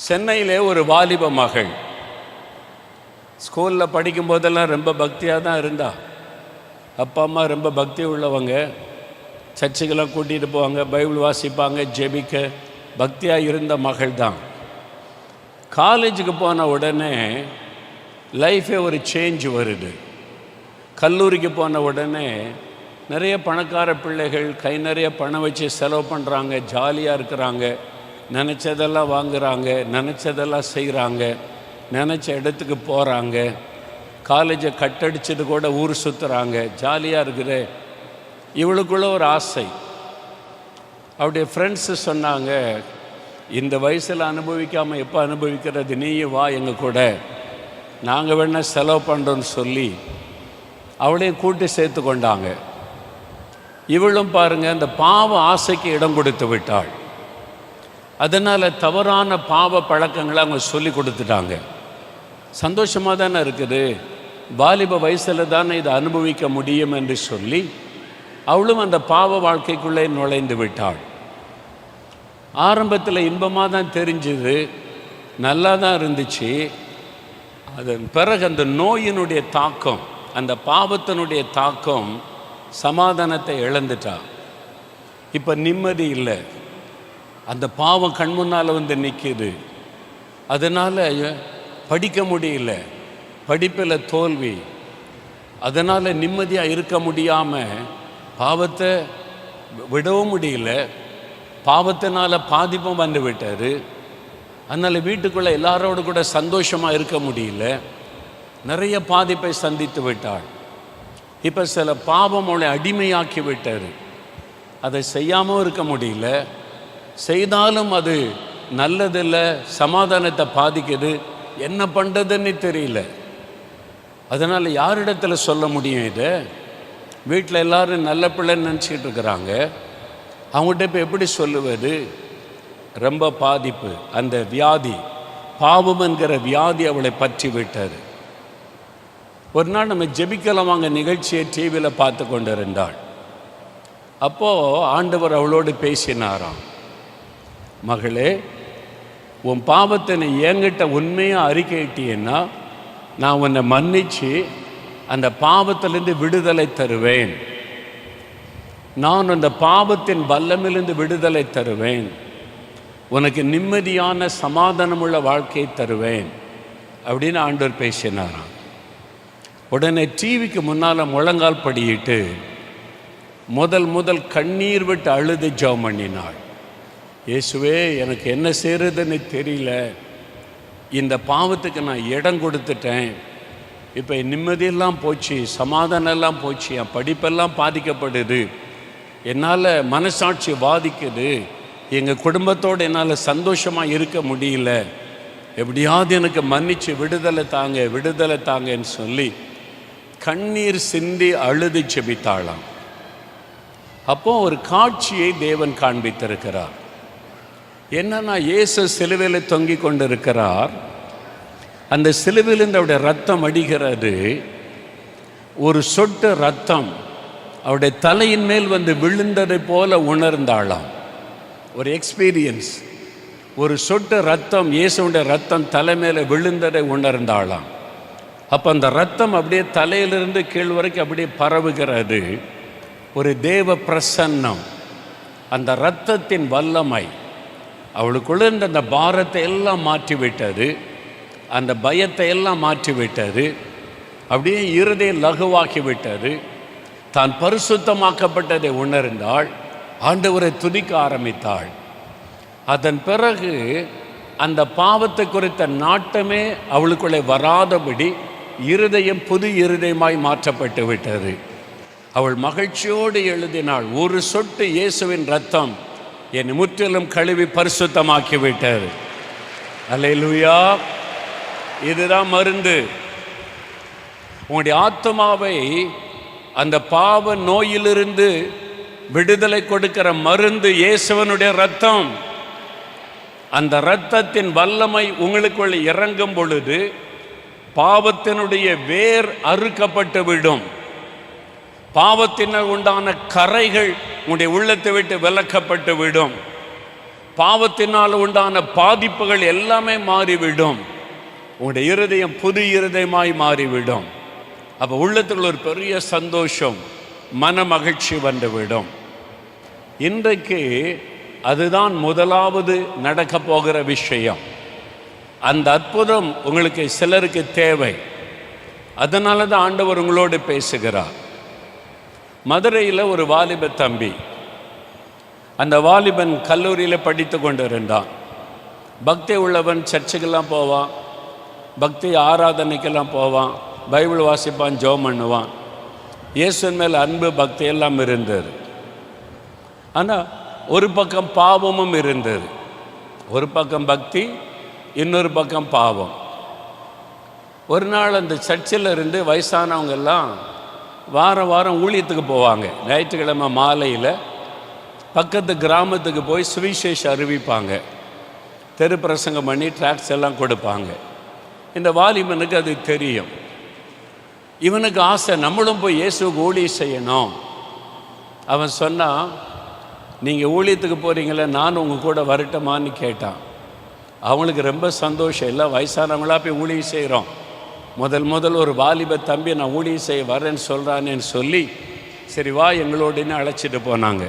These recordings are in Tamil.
சென்னையிலே ஒரு வாலிப மகள் ஸ்கூலில் படிக்கும் போதெல்லாம் ரொம்ப பக்தியாக தான் இருந்தா. அப்பா அம்மா ரொம்ப பக்தி உள்ளவங்க, சர்ச்சுக்கெல்லாம் கூட்டிகிட்டு போவாங்க, பைபிள் வாசிப்பாங்க, ஜெபிக்க பக்தியாக இருந்த மகள் தான். காலேஜுக்கு போன உடனே லைஃபே ஒரு சேஞ்ச் வருது. கல்லூரிக்கு போன உடனே நிறைய பணக்கார பிள்ளைகள் கை நிறைய பணம் வச்சு செலவு பண்ணுறாங்க, ஜாலியாக இருக்கிறாங்க, நினச்சதெல்லாம் வாங்குகிறாங்க, நினச்சதெல்லாம் செய்கிறாங்க, நினச்ச இடத்துக்கு போகிறாங்க, காலேஜை கட்டடிச்சது கூட ஊர் சுற்றுறாங்க, ஜாலியாக இருக்குது. இவளுக்குள்ள ஒரு ஆசை. அவருடைய ஃப்ரெண்ட்ஸு சொன்னாங்க, இந்த வயசில் அனுபவிக்காமல் எப்போ அனுபவிக்கிறது, நீயும் வா எங்கள் கூட, நாங்கள் வேணால் செலவு பண்ணுறோன்னு சொல்லி அவளையும் கூட்டி சேர்த்து கொண்டாங்க. இவளும் பாருங்கள், அந்த பாவ ஆசைக்கு இடம் கொடுத்து விட்டாள். அதனால் தவறான பாவ பழக்கங்களை அவங்க சொல்லி கொடுத்துட்டாங்க. சந்தோஷமாக தானே இருக்குது, வாலிப வயசில் தானே இதை அனுபவிக்க முடியும் என்று சொல்லி அவளும் அந்த பாவ வாழ்க்கைக்குள்ளே நுழைந்து விட்டாள். ஆரம்பத்தில் இன்பமாக தான் தெரிஞ்சுது, நல்லா தான் இருந்துச்சு. அதன் பிறகு அந்த நோயினுடைய தாக்கம், அந்த பாவத்தினுடைய தாக்கம் சமாதானத்தை இழந்துட்டா. இப்போ நிம்மதி இல்லை, அந்த பாவம் கண் முன்னால் வந்து நிற்கிது. அதனால் படிக்க முடியல, படிப்பில் தோல்வி, அதனால் நிம்மதியாக இருக்க முடியாமல் பாவத்தை விடவும் முடியல, பாவத்தினால் பாதிப்பும் வந்து விட்டார். அதனால் வீட்டுக்குள்ளே எல்லாரோடு கூட சந்தோஷமாக இருக்க முடியல, நிறைய பாதிப்பை சந்தித்து விட்டாள். இப்போ சில பாவம் அவளை அடிமையாக்கி விட்டார். அதை செய்யாமல் இருக்க முடியல, செய்தாலும் அது நல்லதில்லை, சமாதானத்தை பாதிக்குது, என்ன பண்ணுறதுன்னு தெரியல. அதனால் யாரிடத்தில் சொல்ல முடியும்? இதை வீட்டில் எல்லோரும் நல்ல பிள்ளைன்னு நினச்சிக்கிட்டு இருக்கிறாங்க, அவங்ககிட்ட இப்போ எப்படி சொல்லுவது? ரொம்ப பாதிப்பு. அந்த வியாதி, பாவம் என்கிற வியாதி அவளை பற்றி விட்டார். ஒரு நாள் நம்ம ஜெபிக்கலாம் வாங்க நிகழ்ச்சியை டிவியில் பார்த்து கொண்டு இருந்தாள். அப்போது ஆண்டவர் அவளோடு பேசினாராம், மகளே, உன் பாவத்தை நீ என்கிட்ட உண்மையாக அறிக்கையிட்டீன்னா நான் உன்னை மன்னித்து அந்த பாவத்திலிருந்து விடுதலை தருவேன், நான் அந்த பாவத்தின் வல்லமிலிருந்து விடுதலை தருவேன், உனக்கு நிம்மதியான சமாதானமுள்ள வாழ்க்கையை தருவேன் அப்படின்னு ஆண்டவர் பேசினாராம். உடனே டிவிக்கு முன்னால் முழங்கால் படியிட்டு முதல் கண்ணீர் விட்டு அழுது ஜெபம் பண்ணினாள். இயேசுவே, எனக்கு என்ன செய்கிறதுன்னு தெரியல, இந்த பாவத்துக்கு நான் இடம் கொடுத்துட்டேன், இப்போ நிம்மதியெல்லாம் போச்சு, சமாதானம் எல்லாம் போச்சு, என் படிப்பெல்லாம் பாதிக்கப்படுது, என்னால் மனசாட்சி பாதிக்குது, எங்கள் குடும்பத்தோடு என்னால் சந்தோஷமாக இருக்க முடியல, எப்படியாவது எனக்கு மன்னிச்சு விடுதலை தாங்க, விடுதலை தாங்கன்னு சொல்லி கண்ணீர் சிந்தி அழுது ஜெபித்தாளாம். அப்போ ஒரு காட்சியை தேவன் காண்பித்திருக்கிறார். என்னன்னா, இயேசு சிலுவையில் தொங்கிக் கொண்டிருக்கிறார். அந்த சிலுவையிலிருந்து அவருடைய ரத்தம் அடிக்கிறது. ஒரு சொட்டு ரத்தம் அவருடைய தலையின் மேல் வந்து விழுந்ததை போல உணர்ந்தாளாம். ஒரு எக்ஸ்பீரியன்ஸ். ஒரு சொட்டு ரத்தம், இயேசுடைய ரத்தம் தலை மேலே விழுந்ததை உணர்ந்தாளாம். அப்போ அந்த ரத்தம் அப்படியே தலையிலிருந்து கீழ் வரைக்கும் அப்படியே பரவுகிறது. ஒரு தேவ பிரசன்னம், அந்த இரத்தத்தின் வல்லமை அவளுக்குள்ள அந்த பாரத்தை எல்லாம் மாற்றிவிட்டது, அந்த பயத்தை எல்லாம் மாற்றிவிட்டது, அப்படியே இருதயம் லகுவாக்கி விட்டது. தான் பரிசுத்தமாக்கப்பட்டதை உணர்ந்தாள், ஆண்டவரை துதிக்க ஆரம்பித்தாள். அதன் பிறகு அந்த பாவத்தை குறித்த நாட்டமே அவளுக்குள்ளே வராதபடி இருதயம் புது இருதயமாய் மாற்றப்பட்டு விட்டது. அவள் மகிழ்ச்சியோடு எழுதினாள், ஒரு சொட்டு இயேசுவின் ரத்தம் என்னை முற்றிலும் கழுவி பரிசுத்தமாக்கி விட்டது. அல்லேலூயா. இதுதான் மருந்து. உங்களுடைய ஆத்மாவை அந்த பாவ நோயிலிருந்து விடுதலை கொடுக்கிற மருந்து இயேசுவனுடைய ரத்தம். அந்த இரத்தத்தின் வல்லமை உங்களுக்குள்ள இறங்கும் பொழுது பாவத்தினுடைய வேர் அறுக்கப்பட்டு விடும். பாவத்தினால் உண்டான கரைகள் உங்களுடைய உள்ளத்தை விட்டு விலக்கப்பட்டு விடும். பாவத்தினால் உண்டான பாதிப்புகள் எல்லாமே மாறிவிடும். உங்களுடைய இருதயம் புது இருதயமாய் மாறிவிடும். அப்போ உள்ளத்தில் ஒரு பெரிய சந்தோஷம், மன மகிழ்ச்சி வந்துவிடும். இன்றைக்கு அதுதான் முதலாவது நடக்க போகிற விஷயம். அந்த அற்புதம் உங்களுக்கு சிலருக்கு தேவை. அதனால தான் ஆண்டவர் உங்களோடு பேசுகிறார். மதுரையில் ஒரு வாலிப தம்பி, அந்த வாலிபன் கல்லூரியில் படித்து கொண்டு இருந்தான். பக்தி உள்ளவன், சர்ச்சுக்கெல்லாம் போவான், பக்தி ஆராதனைக்கெல்லாம் போவான், பைபிள் வாசிப்பான், ஜெபம் பண்ணுவான். இயேசுவின் மேல் அன்பு பக்தி எல்லாம் இருந்தது. ஆனால் ஒரு பக்கம் பாவமும் இருந்தது. ஒரு பக்கம் பக்தி, இன்னொரு பக்கம் பாவம். ஒரு நாள் அந்த சர்ச்சில் இருந்து வயசானவங்கெல்லாம் வாரம் வாரம் ஊழியத்துக்கு போவாங்க. ஞாயிற்றுக்கிழமை மாலையில் பக்கத்து கிராமத்துக்கு போய் சுவிசேஷம் அறிவிப்பாங்க, தெரு பிரசங்கம் பண்ணி டிராக்ஸ் எல்லாம் கொடுப்பாங்க. இந்த வாலிபனுக்கு அது தெரியும். இவனுக்கு ஆசை, நம்மளும் போய் இயேசுவுக்கு ஊழியம் செய்யணும். அவன் சொன்னான், நீங்கள் ஊழியத்துக்கு போகிறீங்களே, நான் உங்கள் கூட வரட்டுமான்னு கேட்டான். அவங்களுக்கு ரொம்ப சந்தோஷம். எல்லாம் வயசானவங்களாக போய் ஊழியம் செய்கிறோம், முதல் ஒரு வாலிப தம்பி நான் ஊழியம் செய்ய வரேன்னு சொல்கிறானேன்னு சொல்லி, சரி வா எங்களோடனே அழைச்சிட்டு போனாங்க.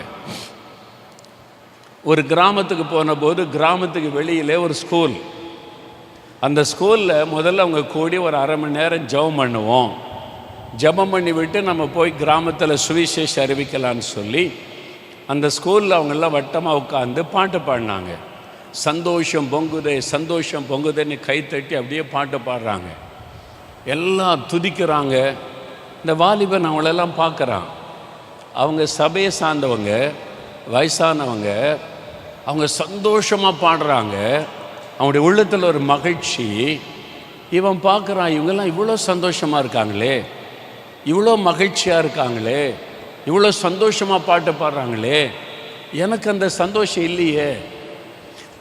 ஒரு கிராமத்துக்கு போன போது, கிராமத்துக்கு வெளியிலே ஒரு ஸ்கூல். அந்த ஸ்கூலில் முதல்ல அவங்க கூடி ஒரு அரை மணி நேரம் ஜெபம் பண்ணுவோம், ஜெபம் பண்ணி விட்டு நம்ம போய் கிராமத்தில் சுவிசேஷம் அறிவிக்கலான்னு சொல்லி அந்த ஸ்கூலில் அவங்கெல்லாம் வட்டமாக உட்காந்து பாட்டு பாடினாங்க. சந்தோஷம் பொங்குதே, சந்தோஷம் பொங்குதேன்னு கைத்தட்டி அப்படியே பாட்டு பாடுறாங்க. எல்லாம் துதிக்கிறாங்க. இந்த வாலிபன் அவங்களெல்லாம் பார்க்குறான். அவங்க சபையை சார்ந்தவங்க, வயசானவங்க, அவங்க சந்தோஷமாக பாடுறாங்க. அவங்களுடைய உள்ளத்தில் ஒரு மகிழ்ச்சி. இவன் பார்க்குறான், இவங்கெல்லாம் இவ்வளோ சந்தோஷமாக இருக்காங்களே, இவ்வளோ மகிழ்ச்சியாக இருக்காங்களே, இவ்வளோ சந்தோஷமாக பாட்டு பாடுறாங்களே, எனக்கு அந்த சந்தோஷம் இல்லையே.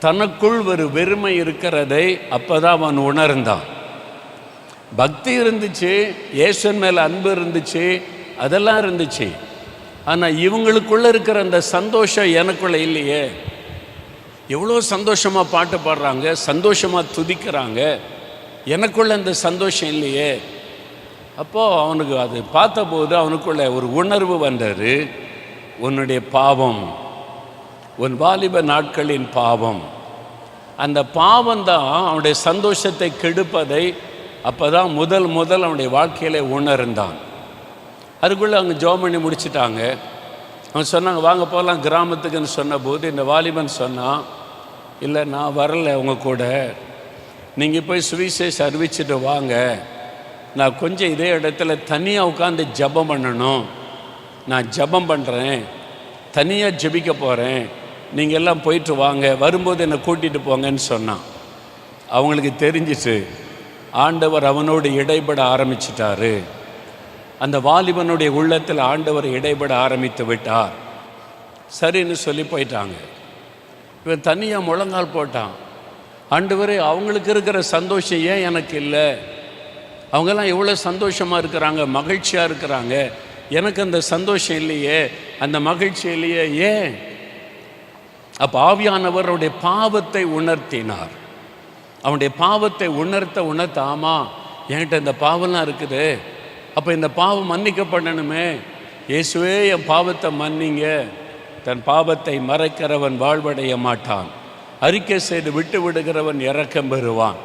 தனக்குள் ஒரு வெறுமை இருக்கிறதை அப்போ தான் அவன் உணர்ந்தான். பக்தி இருந்துச்சு, இயேசுவின் மேலே அன்பு இருந்துச்சு, அதெல்லாம் இருந்துச்சு. ஆனால் இவங்களுக்குள்ளே இருக்கிற அந்த சந்தோஷம் எனக்குள்ளே இல்லையே. எவ்வளோ சந்தோஷமாக பாட்டு பாடுறாங்க, சந்தோஷமாக துதிக்கிறாங்க, எனக்குள்ளே அந்த சந்தோஷம் இல்லையே. அப்போது அவனுக்கு அது பார்த்தபோது அவனுக்குள்ளே ஒரு உணர்வு வந்தது. உன்னுடைய பாவம், உன் வாலிப நாட்களின் பாவம், அந்த பாவம்தான் அவனுடைய சந்தோஷத்தை கெடுப்பதை அப்போ தான் முதல் அவனுடைய வாழ்க்கையிலே உணர்ந்தான். அதுக்குள்ளே அவங்க ஜெபம் பண்ணி முடிச்சிட்டாங்க. அவன் சொன்னாங்க, வாங்க போகலாம் கிராமத்துக்குன்னு சொன்னபோது இந்த வாலிபன் சொன்னான், இல்லை நான் வரலை உங்கள் கூட, நீங்கள் போய் சுவிசேஷம் அறிவிச்சிட்டு வாங்க, நான் கொஞ்சம் இதே இடத்துல தனியாக உட்காந்து ஜெபம் பண்ணணும், நான் ஜெபம் பண்ணுறேன், தனியாக ஜெபிக்க போகிறேன், நீங்கள் எல்லாம் போயிட்டு வாங்க, வரும்போது என்னை கூட்டிகிட்டு போங்கன்னு சொன்னான். அவங்களுக்கு தெரிஞ்சிச்சு ஆண்டவர் அவனோடு இடைபட ஆரம்பிச்சிட்டாரு. அந்த வாலிபனுடைய உள்ளத்தில் ஆண்டவர் இடைபட ஆரம்பித்து விட்டார். சரின்னு சொல்லி போயிட்டாங்க. இவன் தனியாக முழங்கால் போட்டான். ஆண்டவரே, அவங்களுக்கு இருக்கிற சந்தோஷம் ஏன் எனக்கு இல்லை? அவங்கெல்லாம் எவ்வளோ சந்தோஷமாக இருக்கிறாங்க, மகிழ்ச்சியாக இருக்கிறாங்க, எனக்கு அந்த சந்தோஷம் இல்லையே, அந்த மகிழ்ச்சி இல்லையே, ஏன்? அப்போ ஆவியானவருடைய பாவத்தை உணர்த்தினார். அவனுடைய பாவத்தை உணர்த்த ஆமாம், என்கிட்ட இந்த பாவம்லாம் இருக்குது, அப்போ இந்த பாவம் மன்னிக்கப்படணுமே, இயேசுவே என் பாவத்தை மன்னிங்க. தன் பாவத்தை மறைக்கிறவன் வாழ்வடைய மாட்டான், அறிக்கை செய்து விட்டு விடுகிறவன் இரக்கம் பெறுவான்.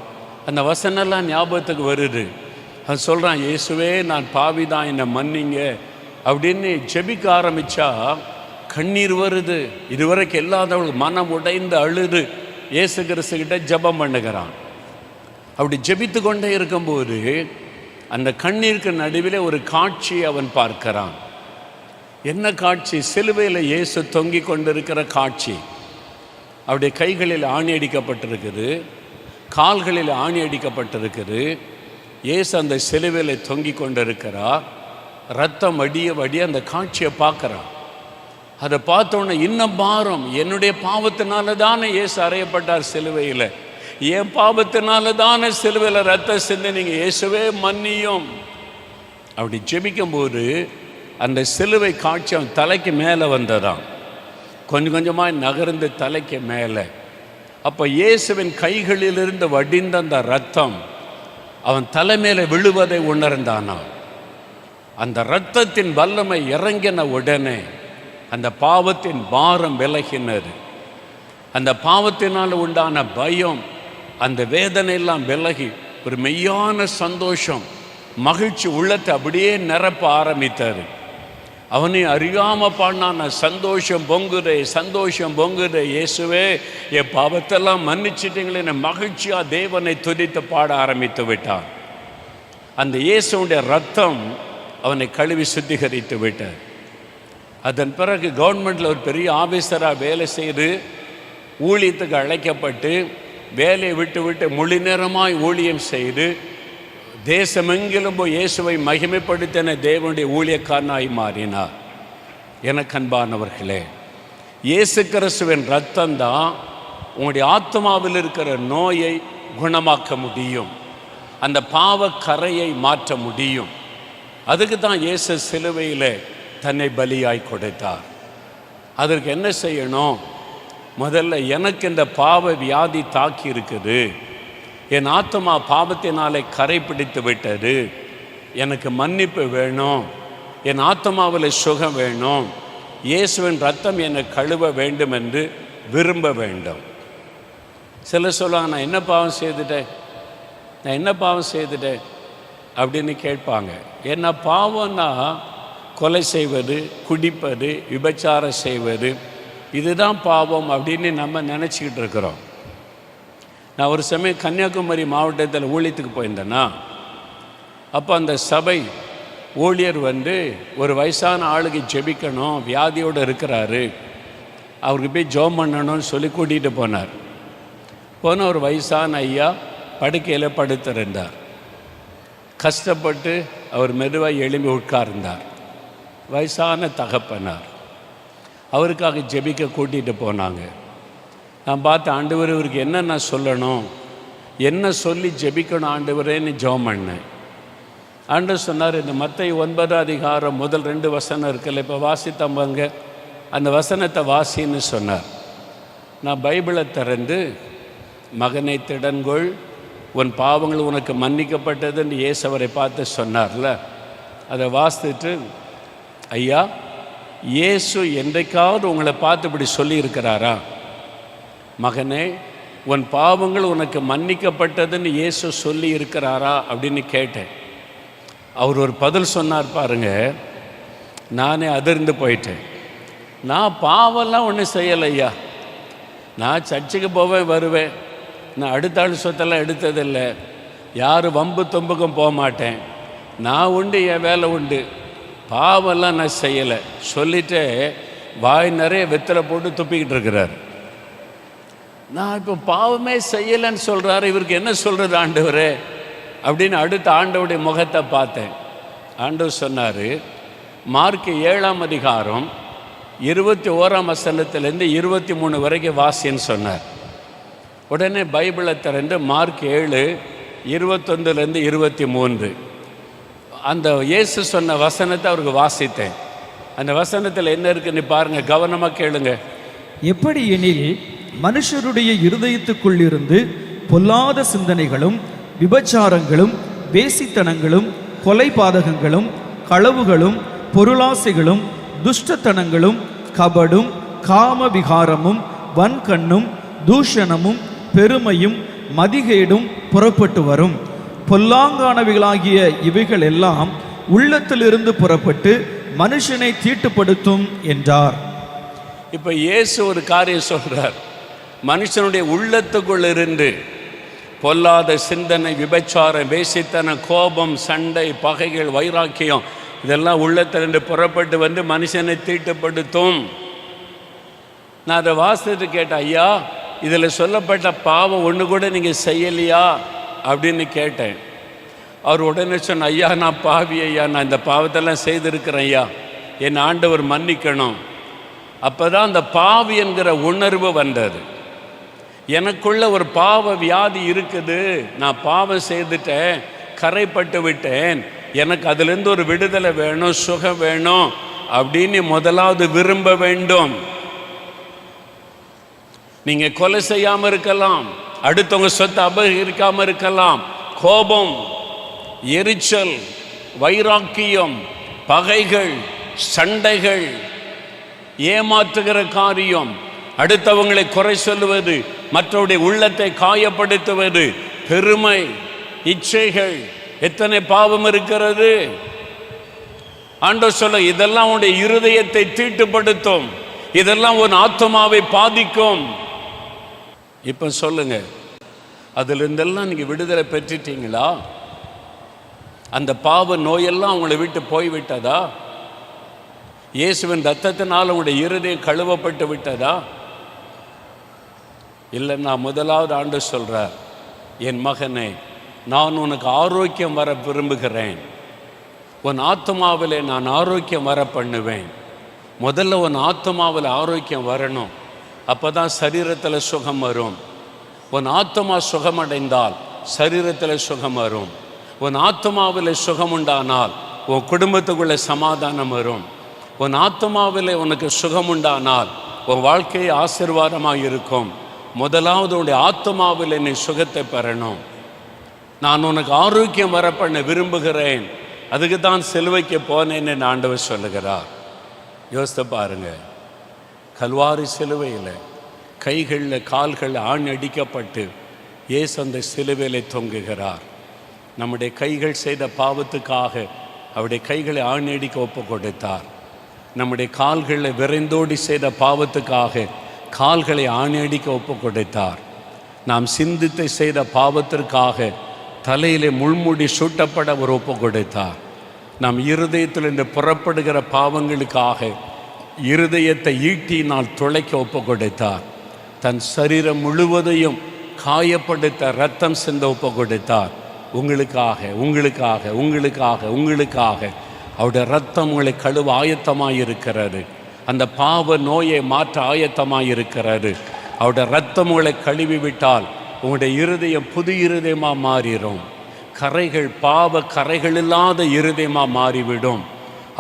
அந்த வசனெல்லாம் ஞாபகத்துக்கு வருது. அது சொல்கிறான், இயேசுவே நான் பாவி தான், என்னை மன்னிங்க அப்படின்னு ஜெபிக்க ஆரம்பித்தா கண்ணீர் வருது. இதுவரைக்கும் இல்லாதவளுக்கு மனம் உடைந்து அழுது இயேசு கிறிஸ்துக்கிட்ட ஜெபம் பண்ணுகிறான். அப்படி ஜெபித்து கொண்டே இருக்கும்போது அந்த கண்ணீருக்கு நடுவில் ஒரு காட்சி அவன் பார்க்கிறான். என்ன காட்சி? சிலுவையில் இயேசு தொங்கி கொண்டிருக்கிற காட்சி. அவருடைய கைகளில் ஆணி அடிக்கப்பட்டிருக்குது, கால்களில் ஆணி அடிக்கப்பட்டிருக்குது. இயேசு அந்த சிலுவையில் தொங்கி கொண்டிருக்கிறார். ரத்தம் வடிய அந்த காட்சியை பார்க்குறான். அதை பார்த்தோன்னே இன்னும் பாரம், என்னுடைய பாவத்தினால தானே இயேசு அறையப்பட்டார் சிலுவையில், என் பாவத்தினால தானே சிலுவையில் ரத்தம் சிந்தினீங்க, இயேசுவே மன்னியும். அப்படி ஜெபிக்கும்போது அந்த சிலுவை காட்சி அவன் தலைக்கு மேலே வந்ததாம். கொஞ்சம் கொஞ்சமாக நகர்ந்து தலைக்கு மேலே. அப்போ இயேசுவின் கைகளிலிருந்து வடிந்த அந்த ரத்தம் அவன் தலைமையில் விழுவதை உணர்ந்தானா. அந்த இரத்தத்தின் வல்லமை இறங்கின உடனே அந்த பாவத்தின் பாரம் விலகினது. அந்த பாவத்தினால் உண்டான பயம், அந்த வேதனை எல்லாம் விலகி ஒரு மெய்யான சந்தோஷம், மகிழ்ச்சி உள்ளத்தை அப்படியே நிரப்ப ஆரம்பித்தார். அவனை அறியாமல் பாடினான, சந்தோஷம் பொங்குதே, சந்தோஷம் பொங்குதே, இயேசுவே என் பாவத்தெல்லாம் மன்னிச்சிட்டீங்களே, மகிழ்ச்சியாக தேவனை துதித்து பாட ஆரம்பித்து விட்டான். அந்த இயேசுடைய ரத்தம் அவனை கழுவி சுத்திகரித்து விட்டார். அதன் பிறகு கவர்மெண்டில் ஒரு பெரிய ஆஃபீஸராக வேலை செய்து ஊழியத்துக்கு அழைக்கப்பட்டு வேலையை விட்டு முழு நேரமாய் ஊழியம் செய்து தேசமெங்கிலும் போய் இயேசுவை மகிமைப்படுத்தின தேவனுடைய ஊழியக்காரனாய் மாறினார். எனக்கு அன்பானவர்களே, இயேசு கிறிஸ்துவின் ரத்தம் தான் உங்களுடைய ஆத்மாவில் இருக்கிற நோயை குணமாக்க முடியும், அந்த பாவ கரையை மாற்ற முடியும். அதுக்கு தான் இயேசு சிலுவையில் தன்னை பலியாய் கொடுத்தார். அதற்கு என்ன செய்யணும்? முதல்ல எனக்கு இந்த பாவ வியாதி தாக்கி இருக்குது, என் ஆத்மா பாவத்தினாலே கரை பிடித்து விட்டது, எனக்கு மன்னிப்பு வேணும், என் ஆத்மாவில் சுகம் வேணும், இயேசுவின் ரத்தம் என்னை கழுவ வேண்டும் என்று விரும்ப வேண்டும். சிலர் சொல்லுவாங்க, நான் என்ன பாவம் செய்துட்டேன் அப்படின்னு கேட்பாங்க. ஏன்னா பாவம்னா கொலை செய்வது, குடிப்பது, விபச்சாரம் செய்வது, இதுதான் பாவம் அப்படின்னு நம்ம நினச்சிக்கிட்டு இருக்கிறோம். நான் ஒரு சமயம் கன்னியாகுமரி மாவட்டத்தில் ஊழியத்துக்கு போயிருந்தேன்னா, அப்போ அந்த சபை ஊழியர் ஒரு வயசான ஆளுக்கு ஜெபிக்கணும், வியாதியோடு இருக்கிறாரு, அவருக்கு போய் ஜெபம் பண்ணணும்னு சொல்லி கூட்டிகிட்டு போனார். போன ஒரு வயசான ஐயா படுக்கையில் படுத்திருந்தார். கஷ்டப்பட்டு அவர் மெதுவாக எழும்பி உட்கார்ந்தார். வயசான தகப்பனார். அவருக்காக ஜெபிக்க கூட்டிகிட்டு போனாங்க. நான் பார்த்து, ஆண்டவர் இவருக்கு என்ன நான் சொல்லணும், என்ன சொல்லி ஜெபிக்கணும் ஆண்டவரேன்னு ஜெபம் பண்ணேன். ஆண்டவர் சொன்னார், இந்த மத்தேயு 9 அதிகாரம் முதல் 2 வசனம் இருக்குல்ல, இப்போ வாசித்தம்பாங்க, அந்த வசனத்தை வாசின்னு சொன்னார். நான் பைபிளை திறந்து, மகனை திடன்கொள், உன் பாவங்கள் உனக்கு மன்னிக்கப்பட்டதுன்னு இயேசு அவரை பார்த்து சொன்னார்ல, அதை வாசித்துட்டு, ஐயா இயேசு என்றைக்காவது உங்களை பார்த்து இப்படி சொல்லியிருக்கிறாரா? மகனே உன் பாவங்கள் உனக்கு மன்னிக்கப்பட்டதுன்னு இயேசு சொல்லி இருக்கிறாரா அப்படின்னு கேட்டேன். அவர் ஒரு பதில் சொன்னார் பாருங்க, நானே அதிர்ந்து போயிட்டேன். நான் பாவம்லாம் ஒன்றும் செய்யலையா, நான் சர்ச்சுக்கு போவேன் வருவேன், நான் அடுத்த ஆள் சொத்தெல்லாம் எடுத்ததில்லை, யார் வம்பு தொம்புக்கும் போக மாட்டேன், நான் உண்டு என் வேலை உண்டு, பாவம்லாம் நான் செய்யலை சொல்லிட்டு வாய் நிறைய வெத்தலை போட்டு துப்பிக்கிட்டு இருக்கிறார். நான் இப்போ பாவமே செய்யலைன்னு சொல்கிறாரு, இவருக்கு என்ன சொல்கிறது ஆண்டவரே அப்படின்னு அடுத்த ஆண்டவருடைய முகத்தை பார்த்தேன். ஆண்டவர் சொன்னார், மார்க் 7ஆம் அதிகாரம் 21ஆம் வசனத்திலேருந்து 23 வரைக்கும் வாசின்னு சொன்னார். உடனே பைபிளை திறந்து மார்க் 7 21லேருந்து 23 அந்த இயேசு சொன்ன வசனத்தை அவருக்கு வாசித்தேன். அந்த வசனத்தில் என்ன இருக்குன்னு பாருங்கள், கவனமாக கேளுங்க. எப்படி எனில் மனுஷருடைய இருதயத்துக்குள்ளிருந்து பொல்லாத சிந்தனைகளும் விபச்சாரங்களும் வேசித்தனங்களும் கொலைபாதகங்களும் களவுகளும் பொருளாசைகளும் துஷ்டத்தனங்களும் கபடும் காம விகாரமும் வன்கண்ணும் தூஷணமும் பெருமையும் மதிகேடும் புறப்பட்டு வரும். பொல்லாங்கானவைகளாகிய இவைகள் எல்லாம் உள்ளத்திலிருந்து புறப்பட்டு மனுஷனை தீட்டுப்படுத்தும் என்றார். இப்போ இயேசு ஒரு காரியம் சொல்கிறார், மனுஷனுடைய உள்ளத்துக்குள் இருந்து பொல்லாத சிந்தனை, விபச்சாரம், வேசித்தனம், கோபம், சண்டை, பகைகள், வைராக்கியம், இதெல்லாம் உள்ளத்திலிருந்து புறப்பட்டு மனுஷனை தீட்டுப்படுத்தும். நான் அதை வாசித்து கேட்டேன், ஐயா இதில் சொல்லப்பட்ட பாவம் ஒன்று கூட நீங்கள் செய்யலையா அப்படின்னு கேட்டேன். அவர் உடனே சொன்ன, ஐயா நான் பாவி ஐயா, நான் இந்த பாவத்தெல்லாம் செய்திருக்கிறேன் ஐயா, என் ஆண்டவர் மன்னிக்கணும். அப்போ தான் அந்த பாவி என்கிற உணர்வு வந்தது. எனக்குள்ள ஒரு பாவ வியாதி இருக்குது, நான் பாவம் செய்துட்டேன், கரைப்பட்டு விட்டேன், எனக்கு அதிலிருந்து ஒரு விடுதலை வேணும், சுகம் வேணும் அப்படின்னு முதலாவது விரும்ப வேண்டும். நீங்கள் கொலை செய்யாமல் இருக்கலாம், அடுத்தவங்க சொத்தை அபகரிக்காமல் இருக்கலாம். கோபம், எரிச்சல், வைராக்கியம், பகைகள், சண்டைகள், ஏமாற்றுகிற காரியம், அடுத்தவங்களை குறை சொல்லுவது, மற்றவருடைய உள்ளத்தை காயப்படுத்துவது, பெருமை, இச்சைகள், எத்தனை பாவம் இருக்கிறது. ஆண்டவர் சொல்ல, இதெல்லாம் உன்னுடைய இருதயத்தை தீட்டுப்படுத்தும், இதெல்லாம் உன் ஆத்மாவை பாதிக்கும். இப்ப சொல்லுங்க, அதுல இருந்தெல்லாம் நீங்க விடுதலை பெற்றுட்டீங்களா? அந்த பாவ நோயெல்லாம் உங்களை விட்டு போய்விட்டதா? இயேசுவின் ரத்தத்தினால் உங்களுடைய இருதயம் கழுவப்பட்டு விட்டதா? இல்லை, நான் முதலாவது ஆண்டவர் சொல்றார், என் மகனே, நான் உனக்கு ஆரோக்கியம் வர விரும்புகிறேன். உன் ஆத்மாவிலே நான் ஆரோக்கியம் வர பண்ணுவேன். முதல்ல உன் ஆத்மாவில் ஆரோக்கியம் வரணும், அப்போ தான் சரீரத்தில் சுகம் வரும். உன் ஆத்மா சுகமடைந்தால் சரீரத்தில் சுகம் வரும். உன் ஆத்மாவில் சுகம் உண்டானால் உன் குடும்பத்துக்குள்ளே சமாதானம் வரும். உன் ஆத்மாவில் உனக்கு சுகம் உண்டானால் உன் வாழ்க்கை ஆசீர்வாதமாக இருக்கும். முதலாவது உன்னுடைய ஆத்மாவில் நீ சுகத்தை பெறணும். நான் உனக்கு ஆரோக்கியம் வர பண்ண விரும்புகிறேன், அதுக்கு தான் சிலுவைக்கு போனேன்னு ஆண்டவர் சொல்லுகிறார். யோசித்து பாருங்க, கல்வாரி சிலுவையில் கைகளில் கால்கள் ஆண் அடிக்கப்பட்டு இயேசு அந்த சிலுவையில் தொங்குகிறார். நம்முடைய கைகள் செய்த பாவத்துக்காக அவருடைய கைகளை ஆண் அடிக்க ஒப்பு கொடுத்தார். நம்முடைய கால்களில் விரைந்தோடி செய்த பாவத்துக்காக கால்களை ஆணி அடிக்க ஒப்பு கொடுத்தார். நாம் சிந்தித்து செய்த பாவத்திற்காக தலையிலே முள்முடி சூட்டப்பட அவர் ஒப்பு கொடுத்தார். நாம் இருதயத்தில் இருந்து புறப்படுகிற பாவங்களுக்காக இருதயத்தை ஈட்டினால் துளைக்க ஒப்பு கொடுத்தார். தன் சரீரம் முழுவதையும் காயப்படுத்த இரத்தம் சிந்த ஒப்பு கொடுத்தார். உங்களுக்காக உங்களுக்காக உங்களுக்காக உங்களுக்காக அவருடைய இரத்தம் உங்களை கழுவ ஆயத்தமாயிருக்கிறது. அந்த பாவ நோயை மாற்ற ஆயத்தமாயிருக்கிறது. அவருடைய இரத்தம் உங்களை கழுவி விட்டால் உங்களுடைய இருதயம் புது இருதயமாக மாறிடும். கரைகள், பாவ கரைகள் இல்லாத இருதயமாக மாறிவிடும்.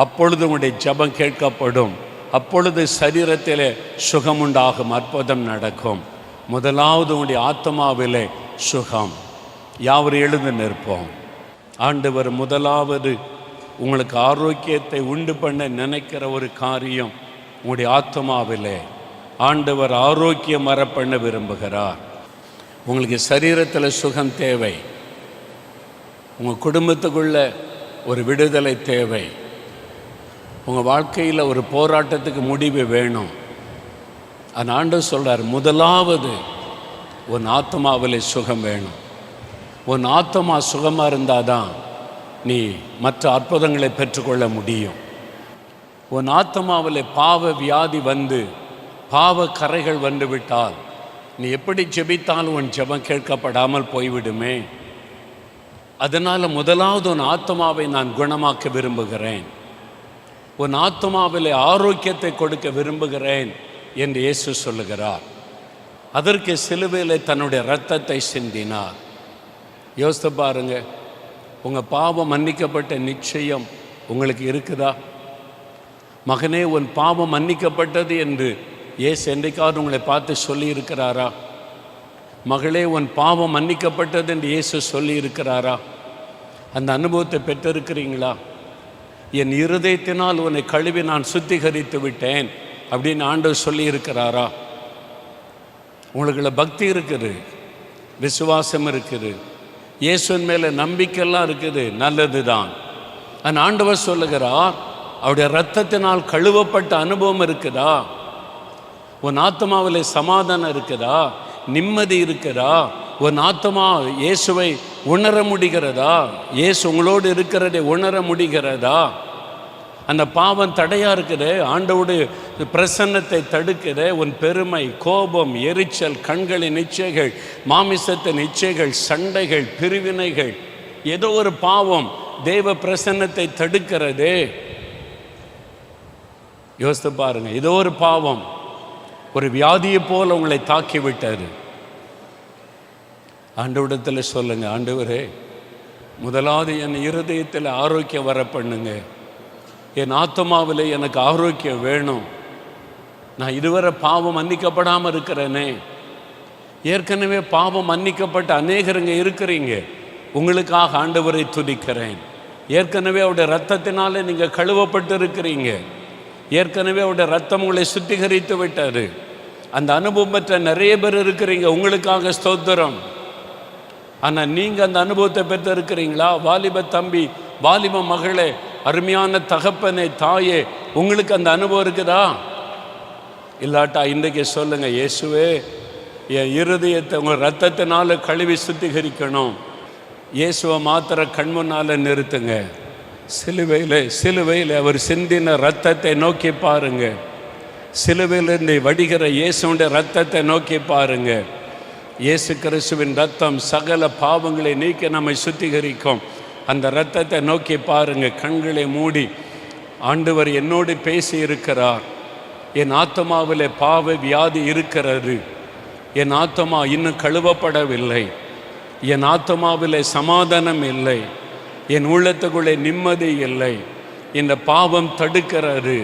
அப்பொழுது உங்களுடைய ஜெபம் கேட்கப்படும். அப்பொழுது சரீரத்திலே சுகமுண்டாகும், அற்புதம் நடக்கும். முதலாவது உங்களுடைய ஆத்மாவிலே சுகம். யாவரும் எழுந்து நிற்போம். ஆண்டவர் முதலாவது உங்களுக்கு ஆரோக்கியத்தை உண்டு பண்ண நினைக்கிற ஒரு காரியம் உங்களுடைய ஆத்மாவிலே ஆண்டவர் ஆரோக்கியம் வர பண்ண விரும்புகிறார். உங்களுக்கு சரீரத்தில் சுகம் தேவை, உங்கள் குடும்பத்துக்குள்ள ஒரு விடுதலை தேவை, உங்கள் வாழ்க்கையில் ஒரு போராட்டத்துக்கு முடிவு வேணும். அந்த ஆண்டவர் சொல்கிறார், முதலாவது உன் ஆத்மாவிலே சுகம் வேணும். உன் ஆத்மா சுகமாக இருந்தால் தான் நீ மற்ற அற்புதங்களை பெற்றுக்கொள்ள முடியும். உன் ஆத்மாவில் பாவ வியாதி வந்து பாவ கரைகள் வந்து விட்டால் நீ எப்படி ஜெபித்தாலும் உன் ஜெபம் கேட்கப்படாமல் போய்விடுமே. அதனால் முதலாவது உன் ஆத்மாவை நான் குணமாக்க விரும்புகிறேன், உன் ஆத்மாவில் ஆரோக்கியத்தை கொடுக்க விரும்புகிறேன் என்று இயேசு சொல்லுகிறார். அதற்கு சிலுவையில் தன்னுடைய இரத்தத்தை சிந்தினார். யோசித்து பாருங்க, உங்கள் பாவம் மன்னிக்கப்பட்ட நிச்சயம் உங்களுக்கு இருக்குதா? மகனே, உன் பாவம் மன்னிக்கப்பட்டது என்று இயேசு என்றைக்காவது உங்களை பார்த்து சொல்லி இருக்கிறாரா? மகளே, உன் பாவம் மன்னிக்கப்பட்டது என்று இயேசு சொல்லி இருக்கிறாரா? அந்த அனுபவத்தை பெற்றிருக்கிறீங்களா? என் இருதயத்தினால் உன்னை கழுவி நான் சுத்திகரித்து விட்டேன் அப்படின்னு ஆண்டவர் சொல்லி இருக்கிறாரா? உங்களுக்குள்ள பக்தி இருக்குது, விசுவாசம் இருக்குது, இயேசுவின் மேலே நம்பிக்கைலாம் இருக்குது, நல்லது தான். அந்த ஆண்டவர் சொல்லுகிறார், அவருடைய இரத்தத்தினால் கழுவப்பட்ட அனுபவம் இருக்குதா? உன் ஆத்மாவில் சமாதானம் இருக்குதா? நிம்மதி இருக்குதா? உன் ஆத்மா இயேசுவை உணர முடிகிறதா? இயேசு உங்களோடு இருக்கிறதை உணர முடிகிறதா? அந்த பாவம் தடையாக இருக்குது, ஆண்டவருடைய பிரசன்னத்தை தடுக்குது. உன் பெருமை, கோபம், எரிச்சல், கண்களின் இச்சைகள், மாமிசத்தின் இச்சைகள், சண்டைகள், பிரிவினைகள், ஏதோ ஒரு பாவம் தேவ பிரசன்னத்தை தடுக்கிறது. யோசித்து பாருங்க, ஏதோ ஒரு பாவம் ஒரு வியாதியை போல் உங்களை தாக்கிவிட்டாரு. ஆண்டவரிடத்தில் சொல்லுங்க, ஆண்டவரே, முதலாவது என் இருதயத்தில் ஆரோக்கியம் வர பண்ணுங்க, என் ஆத்மாவில் எனக்கு ஆரோக்கியம் வேணும். நான் இதுவரை பாவம் மன்னிக்கப்படாமல் இருக்கிறேனே, ஏற்கனவே பாவம் மன்னிக்கப்பட்ட அநேகருங்க இருக்கிறீங்க. உங்களுக்காக ஆண்டவரை துதிக்கிறேன். ஏற்கனவே அவருடைய ரத்தத்தினாலே நீங்கள் கழுவப்பட்டு இருக்கிறீங்க. ஏற்கனவே அவருடைய ரத்தம் உங்களை சுத்திகரித்து விட்டது. அந்த அனுபவம் பெற்ற நிறைய பேர் இருக்கிறீங்க. உங்களுக்காக ஸ்தோத்திரம். ஆனால் நீங்கள் அந்த அனுபவத்தை பெற்று இருக்கிறீங்களா? வாலிப தம்பி, வாலிப மகளே, அருமையான தகப்பனே, தாயே, உங்களுக்கு அந்த அனுபவம் இருக்குதா? இல்லாட்டா இன்றைக்கு சொல்லுங்க, இயேசுவே என் இருதயத்தை உங்கள் ரத்தத்தினால கழுவி சுத்திகரிக்கணும். இயேசுவை மாத்திர கண்முன்னால நிறுத்துங்க. சிலுவையில் அவர் சிந்தின ரத்தத்தை நோக்கி பாருங்க. சிலுவையிலிருந்து வடிகிற இயேசுடைய ரத்தத்தை நோக்கி பாருங்க. இயேசு கிறிஸ்துவின் ரத்தம் சகல பாவங்களை நீக்கி நம்மை சுத்திகரிக்கும். அந்த ரத்தத்தை நோக்கி பாருங்க. கண்களை மூடி ஆண்டவர் என்னோடு பேசி இருக்கிறார். என் ஆத்மாவிலே பாவ வியாதி இருக்கிறது. என் ஆத்மா இன்னும் கழுவப்படவில்லை. என் ஆத்மாவிலே சமாதானம் இல்லை. என் உள்ளத்துக்குள்ளே நிம்மதி இல்லை. இந்த பாவம் தடுக்கிறது.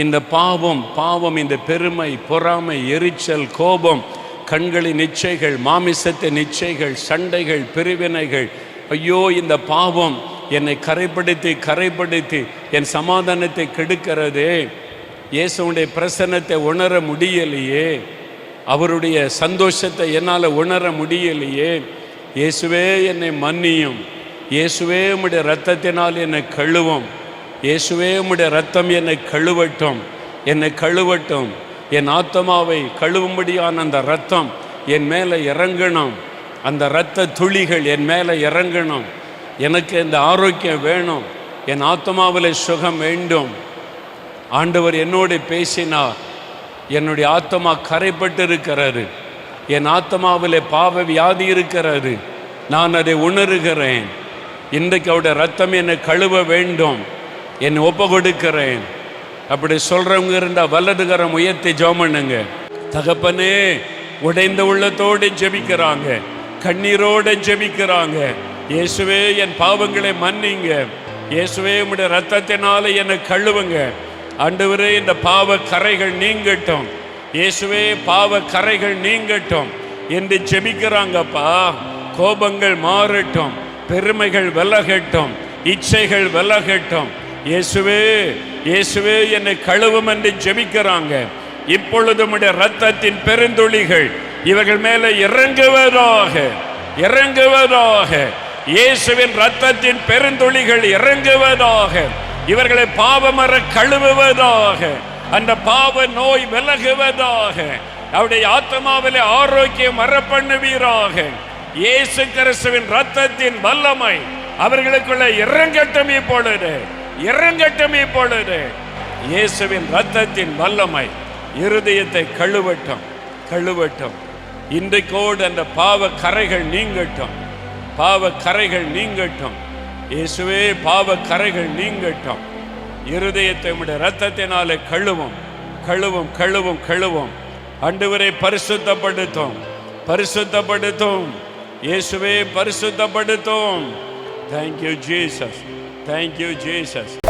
இந்த பாவம் இந்த பெருமை, பொறாமை, எரிச்சல், கோபம், கண்களின் இச்சைகள், மாமிசத்தின் இச்சைகள், சண்டைகள், பிரிவினைகள், ஐயோ இந்த பாவம் என்னை கரைப்படுத்தி என் சமாதானத்தை கெடுக்கிறதே. இயேசுடைய பிரசன்னத்தை உணர முடியலையே. அவருடைய சந்தோஷத்தை என்னால் உணர முடியலையே. இயேசுவே என்னை மன்னியும். இயேசுவே உம்முடைய இரத்தத்தினால் என்னை கழுவும். இயேசுவே உம்முடைய இரத்தம் என்னை கழுவட்டும். என் ஆத்மாவை கழுவும்படியான அந்த இரத்தம் என் மேலே இறங்கணும். அந்த இரத்த துளிகள் என் மேலே இறங்கணும். எனக்கு இந்த ஆரோக்கியம் வேணும். என் ஆத்மாவில் சுகம் வேண்டும். ஆண்டவர் என்னோடு பேசினார். என்னுடைய ஆத்மா கரைப்பட்டு இருக்கிறது. என் ஆத்மாவில் பாவ வியாதி இருக்கிறது. நான் அதை உணர்கிறேன். இன்றைக்கு அவருடைய ரத்தம் என்னை கழுவ வேண்டும். என்னை ஒப்பு கொடுக்கிறேன். அப்படி சொல்கிறவங்க இருந்தால் வலதுகரம் உயர்த்தி ஜெபம் பண்ணுங்க. தகப்பனே, உடைந்த உள்ளத்தோடு ஜெபிக்கிறாங்க, கண்ணீரோடு ஜெபிக்கிறாங்க. இயேசுவே என் பாவங்களை மன்னிங்க. இயேசுவே உம்முடைய ரத்தத்தினால என்னை கழுவுங்க. ஆண்டவரே இந்த பாவ கரைகள் நீங்கட்டும். இயேசுவே பாவ கரைகள் நீங்கட்டும் என்று ஜெபிக்கிறாங்கப்பா. கோபங்கள் மாறட்டும், பெருமைகள் விலகட்டும், இச்சைகள் விலகட்டும். இயேசுவே என்னை கழுவும் என்று ஜெபிக்கிறாங்க. இப்பொழுது உம்முடைய ரத்தத்தின் பெருந்துளிகள் இவர்கள் மேலே இறங்குவதாக. இயேசுவின் ரத்தத்தின் பெருந்துளிகள் இறங்குவதாக. இவர்களை பாவமற கழுவுவதாக. அந்த பாவ நோய் விலகுவதாக. அவருடைய ஆத்மாவிலே ஆரோக்கியம் வர பண்ணுவீராக. இயேசு கிறிஸ்துவின் ரத்தத்தின் வல்லமை அவர்களுக்குள்ள இறங்கட்டும் இப்பொழுது. இயேசுவின் ரத்தத்தின் வல்லமை இருதயத்தை கழுவட்டும். இன்றைக்கோடு அந்த பாவ கரைகள் நீங்கட்டும். இயேசுவே பாவ கரைகள் நீங்கட்டும். இருதயத்தை உம்முடைய ரத்தத்தினாலே கழுவும். ஆண்டவரை பரிசுத்தப்படுத்தும். இயேசுவே பரிசுத்தப்படுத்தும். Thank you, Jesus.